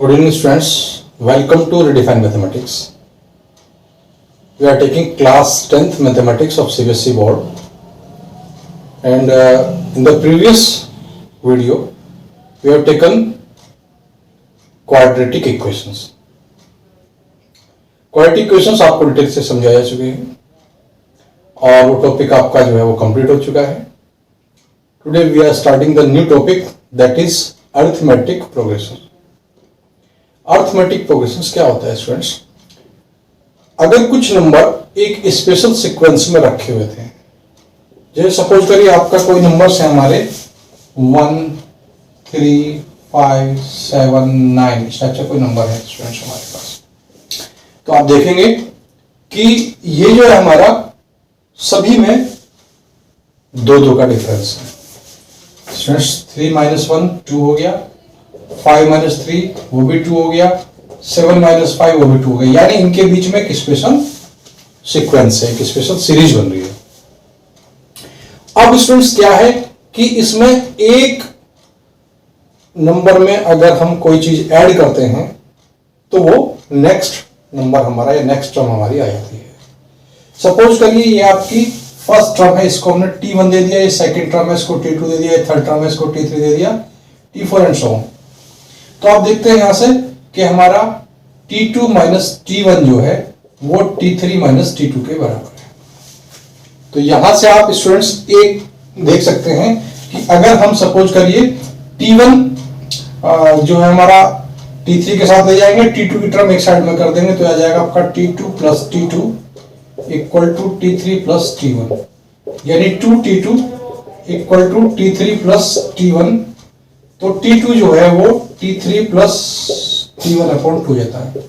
Good evening students, welcome to Redefine Mathematics. We are taking class 10th Mathematics of CBSE board, and in the previous video we have taken quadratic equations. Quadratic equations आपको detail से समझाया चुके हैं और वो topic आपका जो है वो कंप्लीट हो चुका है. Today we are starting the new topic, that is arithmetic progression. Arithmetic progression क्या होता है स्टूडेंट्स? अगर कुछ नंबर एक स्पेशल सीक्वेंस में रखे हुए थे, जैसे सपोज करिए आपका कोई नंबर है हमारे 1, 3, 5, 7, 9 इस टाइप से कोई नंबर है स्टूडेंट्स हमारे पास, तो आप देखेंगे कि ये जो है हमारा सभी में 2 का डिफरेंस है स्टूडेंट्स. 3 - 1 2 हो गया, 5 - 3 वो भी 2 हो गया, 7 - 5 वो भी 2 हो गया. यानी इनके बीच में एक स्पेशल सीक्वेंस है, एक स्पेशल सीरीज बन रही है. अब स्टूडेंट्स क्या है कि इसमें एक नंबर में अगर हम कोई चीज ऐड करते हैं तो वो नेक्स्ट नंबर हमारा या नेक्स्ट टर्म हमारी आ जाती है. सपोज करिए ये आपकी फर्स्ट टर्म है, इसको हमने T1 दे दिया, ये सेकंड टर्म है इसको T2 दे दिया, ये थर्ड टर्म है इसको T3 दे दिया, T4 एंड सो ऑन. तो आप देखते हैं यहां से कि हमारा T2 - T1 जो है वो T3 - T2 के बराबर है. तो यहां से आप स्टूडेंट्स एक देख सकते हैं कि अगर हम सपोज करिए T1 जो है हमारा T3 के साथ ले जाएंगे, T2 की टर्म एक साइड में कर देंगे तो आ जाएगा आपका T2 + T2 = T3 + T1, यानी 2T2 = T3 + T1. तो T2 जो है वो T3 + T1/2 हो जाता है.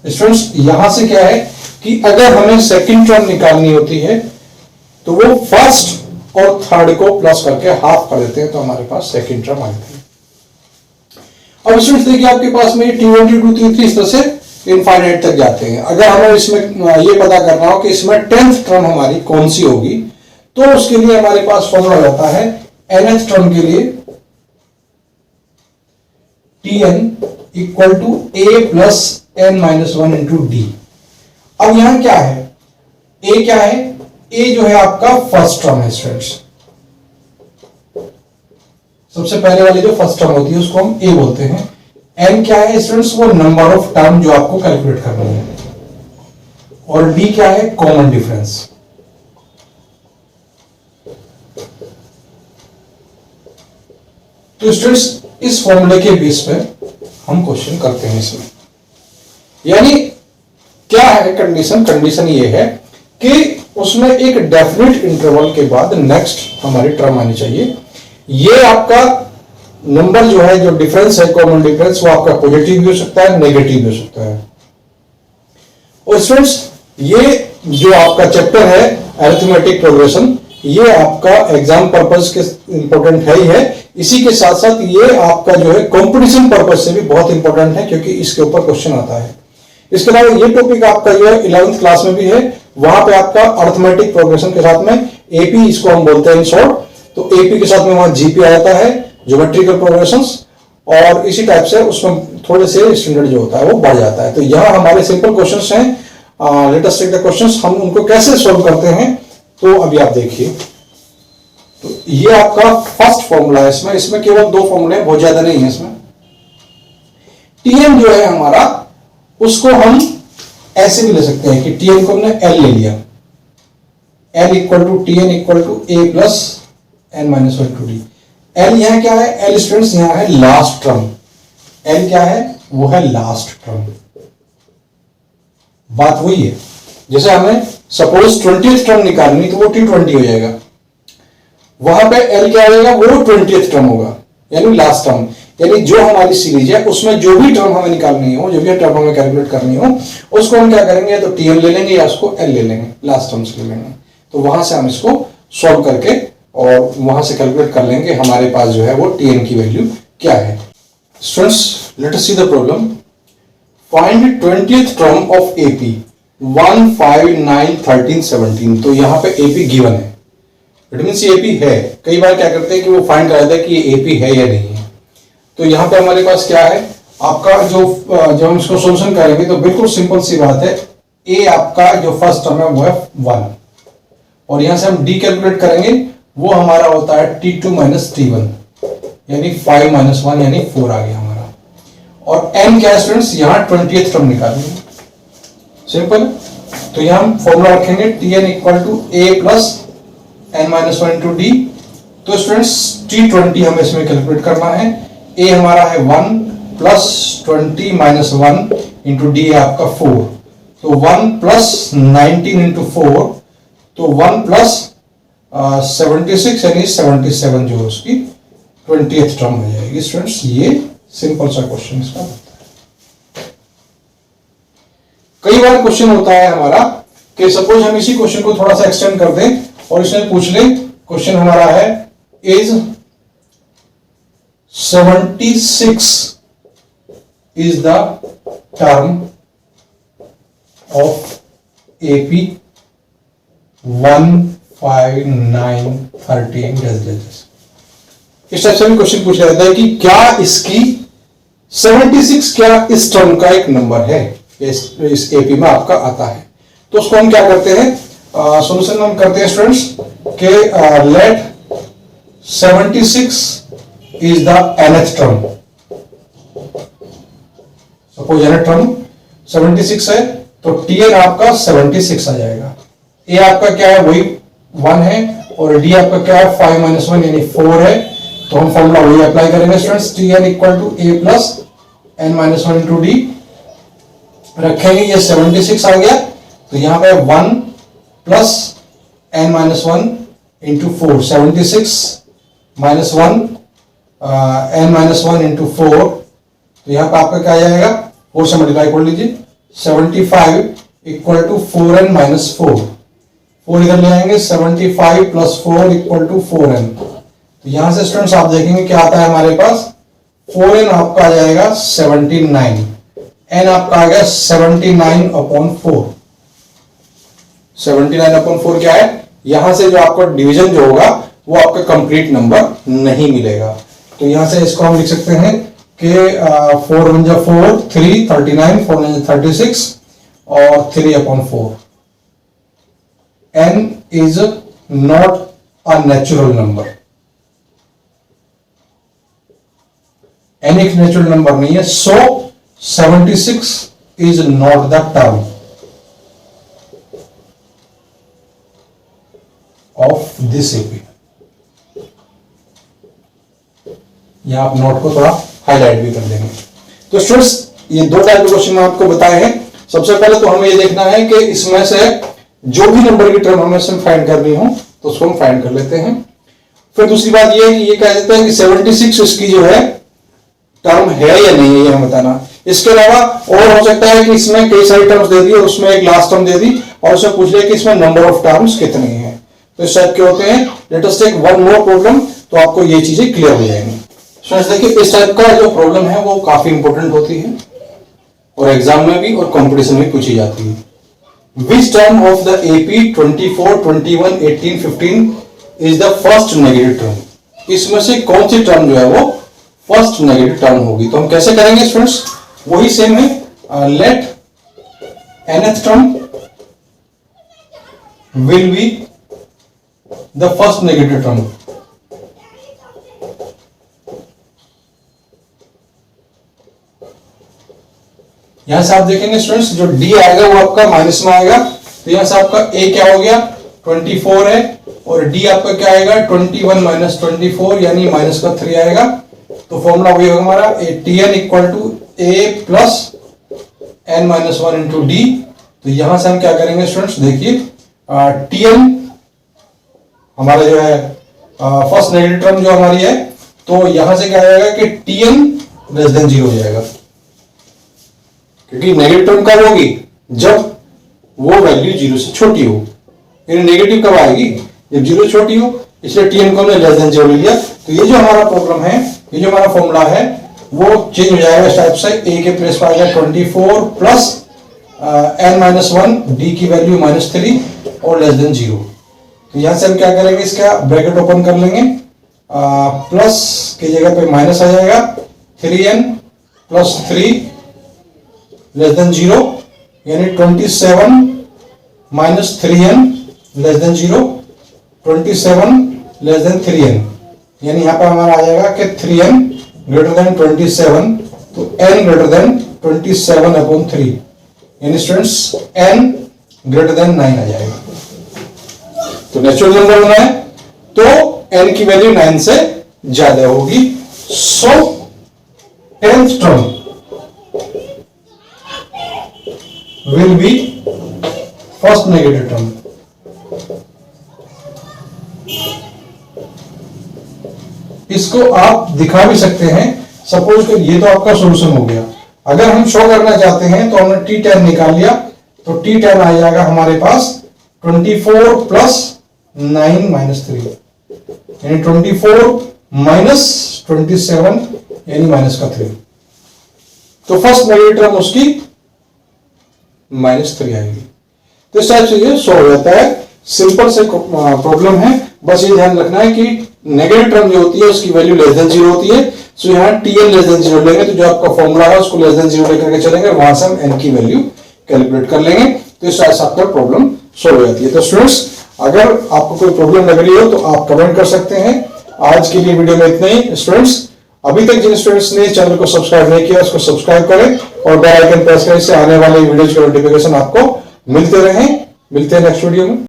स्टूडेंट्स यहां से क्या है कि अगर हमें सेकंड टर्म निकालनी होती है तो वो फर्स्ट और थर्ड को प्लस करके हाफ कर देते हैं तो हमारे पास सेकंड टर्म आ जाती है. अब स्टूडेंट्स देखिए आपके पास में T1 T2 T3 इस तरह से इनफाइनाइट तक जाते हैं. अगर हमें इसमें ये पता करना हो कि इसमें 10th टर्म हमारी कौन सी होगी तो उसके लिए हमारे पास फॉर्मूला होता है nth टर्म के लिए Tn = a + n - 1 × d. अब यहां क्या है, a क्या है? a जो है आपका फर्स्ट टर्म है स्टूडेंट्स. सबसे पहले वाली जो फर्स्ट टर्म होती है उसको हम a बोलते हैं. n क्या है स्टूडेंट्स? वो नंबर ऑफ टर्म जो आपको कैलकुलेट करनी है. और d क्या है? Common difference. तो स्टूडेंट्स इस फॉर्मूले के बेस पे हम क्वेश्चन करते हैं इसमें. यानी क्या है कंडीशन? कंडीशन ये है कि उसमें एक डेफिनेट इंटरवल के बाद नेक्स्ट हमारी टर्म आनी चाहिए. ये आपका नंबर जो है, जो डिफरेंस है, कॉमन डिफरेंस, वो आपका पॉजिटिव भी हो सकता है, नेगेटिव भी हो सकता है. और स्टूडेंट्स ये जो आपका चैप्टर है अरिथमेटिक प्रोग्रेशन, ये आपका एग्जाम पर्पस के इंपॉर्टेंट है ही है. इसी के साथ साथ ये आपका जो है कंपटीशन पर्पस से भी बहुत इंपॉर्टेंट है क्योंकि इसके ऊपर क्वेश्चन आता है. इसके अलावा ये टॉपिक आपका जो है 11th क्लास में भी है, वहां पे आपका अरिथमेटिक प्रोग्रेशन के साथ में एपी इसको हम बोलते हैं इन शॉर्ट. तो एपी के साथ में वहां जीपी आ जाता है, ज्योमेट्रिकल प्रोग्रेशंस, और इसी टाइप से उसमें थोड़े से स्टैंडर्ड जो होता है वो बढ़ जाता है. तो यहाँ हमारे सिंपल क्वेश्चंस हैं. Let us take the questions. हम उनको कैसे सोल्व करते हैं तो अभी आप देखिए. तो ये आपका फर्स्ट फॉर्मूला है. इसमें केवल 2 फॉर्मूले हैं, बहुत ज्यादा नहीं है इसमें. Tn जो है हमारा उसको हम ऐसे भी ले सकते हैं कि Tn को हमने L ले लिया. L = Tn = a + n - 1 × d. L यहां क्या है? L स्टूडेंट्स यहां है लास्ट टर्म. L क्या है? वो है लास्ट टर्म. बात वही है जैसे हमें सपोज 20th टर्म निकालनी तो वो T20 हो जाएगा. वहां पे L क्या हो जाएगा? वो 20th टर्म होगा, यानी लास्ट टर्म. यानी जो हमारी सीरीज है उसमें जो भी टर्म हमें निकालनी हो, जो भी टर्म हमें कैलकुलेट करनी हो, उसको हम क्या करेंगे? तो Tn ले लेंगे या उसको L ले लेंगे, लास्ट टर्म्स ले लेंगे. तो वहां से हम इसको सॉल्व करके और वहां से कैलकुलेट कर लेंगे हमारे पास जो है वो Tn की वैल्यू क्या है. Students let us see the problem. Find 20th term of AP 1, 5, 9, 13, 17. तो यहां पे AP गिवन है, इट मींस ये AP है. कई बार क्या करते हैं कि वो फाइंड कराते हैं कि ये AP है या नहीं है. तो यहां पे हमारे पास क्या है? आपका जो जब हम इसको सोल्यूशन करेंगे तो बिल्कुल सिंपल सी बात है, ए आपका जो फर्स्ट टर्म है वो है 1, और यहां से हम डी कैलकुलेट करेंगे, वो हमारा होता है T2 माइनस T1, यानी 5 माइनस 1 यानी 4 आ गया हमारा। और n क्या है स्टूडेंट्स, यहां 20th टर्म निकालेंगे, सिंपल। तो यहां हम फॉर्मूला रखेंगे Tn equal to a plus n minus 1 into D. तो स्टूडेंट्स T20 हमें इसमें कैलकुलेट करना है, a हमारा है 1 प्लस 20 माइनस 1 इंटू डी है आपका 4, तो 1 प्लस 19 इंटू 4, तो 1 प्लस 76 यानी 77 जो उसकी 20th टर्म हो जाएगी स्टूडेंट्स। ये सिंपल सा क्वेश्चन इसका बनता है। कई बार क्वेश्चन होता है हमारा कि सपोज हम इसी क्वेश्चन को थोड़ा सा एक्सटेंड कर दें और इसमें पूछ ले, क्वेश्चन हमारा है is 76 is the term of AP 1, 5, 9, 13 dash। इस टाइप से भी क्वेश्चन पूछा जाता है कि क्या इसकी 76 क्या इस टर्म का एक नंबर है, इस एपी में आपका आता है। तो उसको हम क्या करते हैं, सॉल्यूशन हम करते हैं स्टूडेंट्स के let 76 is the nth term. Suppose nth term 76 है तो Tn आपका 76 आ जाएगा, ए आपका क्या है वही 1 है, और डी आपका क्या है 5 माइनस 1 यानी 4 है। तो हम फॉर्मूला वही अप्लाई करेंगे students, Tn equal to A plus n minus 1 into D रखेंगे, ये 76 आ गया, तो यहां पे 1 plus n minus 1 into 4, 76 minus 1 n minus 1 into 4, तो यहां पे आपका क्या आ जाएगा 4 से मल्टीप्लाई कर लीजिए, 75 इक्वल टू 4n माइनस 4, 4 इधर ले आएंगे, 75 प्लस 4 इक्वल टू 4n। तो यहां से स्टूडेंट्स आप देखेंगे क्या आता है हमारे पास, 4n आपका आ जाएगा 79, n आपका आ गया 79/4। 79/4 क्या है, यहां से जो आपका डिवीजन जो होगा वो आपका कंप्लीट नंबर नहीं मिलेगा। तो यहां से इसको हम लिख सकते हैं कि 4 1 4, 3 39, 4 9 36 और 3/4। n is not a natural number, n एक नेचुरल नंबर नहीं है, सो 76 is not the term of this AP. यहां आप नोट को थोड़ा हाईलाइट भी कर देंगे। तो स्टूडेंट्स ये दो टाइप के क्वेश्चन मैं आपको बताए हैं। सबसे पहले तो हमें ये देखना है कि इसमें से जो भी नंबर की टर्म हमें इसमें फाइंड करनी हो तो उसको हम फाइंड कर लेते हैं। फिर दूसरी बात ये है कि ये कह देते हैं कि 76 इसकी जो है टर्म है या नहीं है, ये हम बताना। इसके अलावा और हो सकता है कि इसमें कई सारी टर्म्स दे दी और उसमें एक लास्ट टर्म दे दी और उससे पूछ लिया कि इसमें नंबर ऑफ टर्म्स कितने हैं। तो इस टाइप के होते हैं। Let us take one more problem, तो आपको ये चीजें क्लियर हो जाएंगी। देखिए इस टाइप का जो प्रॉब्लम है वो काफी इंपॉर्टेंट होती है और एग्जाम में भी और कंपटीशन में पूछी जाती है। Which term of the AP 24, 21, 18, 15 is the first negative term. इसमें से कौन सी टर्म जो है वो फर्स्ट नेगेटिव टर्म होगी। तो हम कैसे करेंगे स्टूडेंट्स, वही सेम है, let nth term will be the first negative term. यहां से आप देखेंगे स्टूडेंट्स जो डी आएगा वो आपका माइनस में आएगा, तो यहां से आपका ए क्या हो गया 24 है और डी आपका क्या आएगा 21 माइनस 24 यानी माइनस का 3 आएगा। तो फॉर्मूला वही होगा हमारा Tn equal to A plus n minus 1 into D. तो यहां से हम क्या करेंगे स्टूडेंट्स, देखिए Tn हमारा जो है फर्स्ट नेगेटिव टर्म जो हमारी है, तो यहां से क्या आएगा कि Tn लेस देन 0 हो जाएगा, क्योंकि नेगेटिव टर्म कब होगी जब वो वैल्यू 0 से छोटी हो। यानी नेगेटिव कब आएगी जब 0 छोटी हो, इसलिए Tn को हमने लेस देन 0 ले लिया। तो ये जो हमारा प्रॉब्लम है, ये जो हमारा फॉर्मूला है वो चेंज हो जाएगा इस टाइप से, ए के प्लेस पर आएगा 24 प्लस n माइनस 1, डी की वैल्यू माइनस 3 और लेस देन 0। तो यहां से हम क्या करेंगे, इसका ब्रैकेट ओपन कर लेंगे, प्लस की जगह पे माइनस आ जाएगा 3n प्लस 3 लेस देन 0, यानी 27 minus 3n less than 0, 27 less than 3n, यानी यहां पर हमारा आ जाएगा कि 3n ग्रेटर देन 27, तो n ग्रेटर देन 27 अपॉन 3, यानी स्टूडेंट्स n ग्रेटर देन 9 आ जाएगा। तो नेचुरल नंबर होना है तो n की वैल्यू 9 से ज्यादा होगी। सो 10th term will B first negative term. इसको आप दिखा भी सकते हैं, सपोज कर ये तो आपका सॉल्यूशन हो गया। अगर हम शो करना चाहते हैं तो हमने T10 निकाल लिया, तो T10 आ जाएगा हमारे पास 24 प्लस 9 माइनस 3, यानी 24 माइनस 27 यानी माइनस का 3। तो फर्स्ट नेगेटिव टर्म उसकी -3 आएगी। तो इस टाइप से ये सॉल्व हो जाता है। सिंपल से प्रॉब्लम है, बस ये ध्यान रखना है कि नेगेटिव टर्म जो होती है उसकी वैल्यू लेस देन 0 होती है। सो यहाँ Tn लेस देन 0 लेंगे, तो जो आपका फॉर्मूला है उसको लेस देन 0 लेकर के चलेंगे, वहां से हम n की वैल्यू कैलकुलेट कर लेंगे। तो इस टाइप से आपका प्रॉब्लम सॉल्व हो जाती है। तो स्टूडेंट्स, अगर आपको कोई प्रॉब्लम लग रही हो तो आप कमेंट कर सकते हैं। आज के लिए वीडियो में इतना ही। स्टूडेंट्स, अभी तक जिन स्टूडेंट्स ने चैनल को सब्सक्राइब नहीं किया उसको सब्सक्राइब करें और बेल आइकन प्रेस करें, इससे आने वाले वीडियोज के नोटिफिकेशन आपको मिलते रहें। मिलते हैं नेक्स्ट वीडियो में।